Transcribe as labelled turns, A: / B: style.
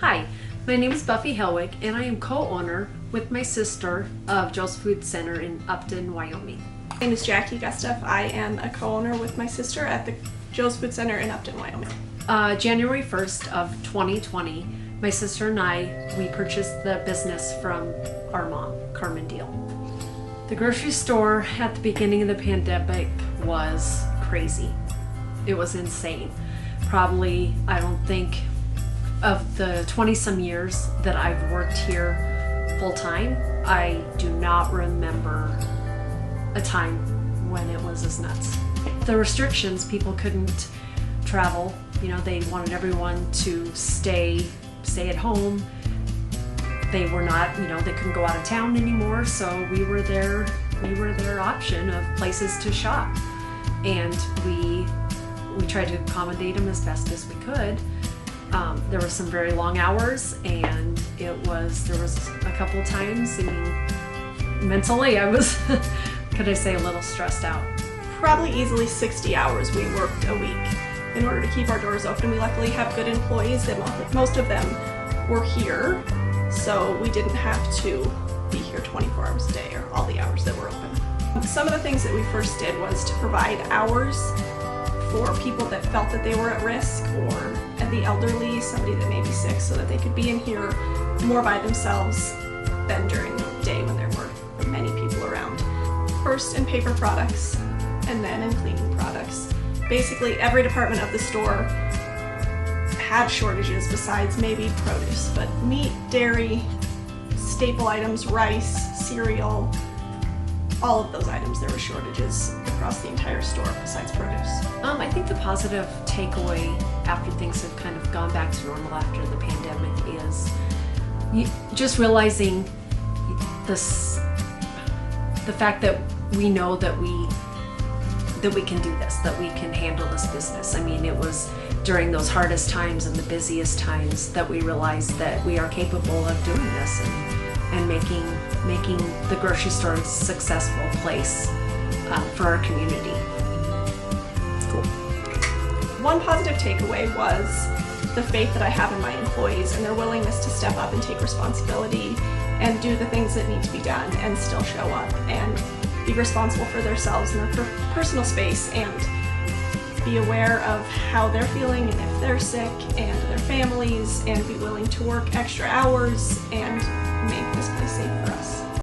A: Hi, my name is Buffy Helwig, and I am co-owner with my sister of Joe's Food Center in Upton, Wyoming.
B: My name is Jackie Gustav. I am a co-owner with my sister at the Joe's Food Center in Upton, Wyoming.
A: January 1st of 2020, my sister and we purchased the business from our mom, Carmen Deal. The grocery store at the beginning of the pandemic was crazy. It was insane. Probably, I don't think, of the 20-some years that I've worked here full-time, I do not remember a time when it was as nuts. The restrictions, people couldn't travel. You know, they wanted everyone to stay at home. They were not, they couldn't go out of town anymore, so we were their option of places to shop. And we tried to accommodate them as best as we could. There were some very long hours, and there was a couple times, mentally I was, could I say, a little stressed out.
B: Probably easily 60 hours we worked a week in order to keep our doors open. We luckily have good employees that most of them were here, so we didn't have to be here 24 hours a day or all the hours that were open. Some of the things that we first did was to provide hours for people that felt that they were at risk, or the elderly, somebody that may be sick, so that they could be in here more by themselves than during the day when there were many people around. First in paper products, and then in cleaning products. Basically every department of the store had shortages besides maybe produce, but meat, dairy, staple items, rice, cereal, all of those items there were shortages across the entire store besides produce.
A: I think the positive takeaway after things have kind of gone back to normal after the pandemic is just realizing the fact that we know that we can do this, that we can handle this business. It was during those hardest times and the busiest times that we realized that we are capable of doing this and making the grocery store a successful place for our community. It's cool.
B: One positive takeaway was the faith that I have in my employees and their willingness to step up and take responsibility and do the things that need to be done and still show up and be responsible for themselves and their personal space and be aware of how they're feeling and if they're sick and their families, and be willing to work extra hours and make this place safe for us.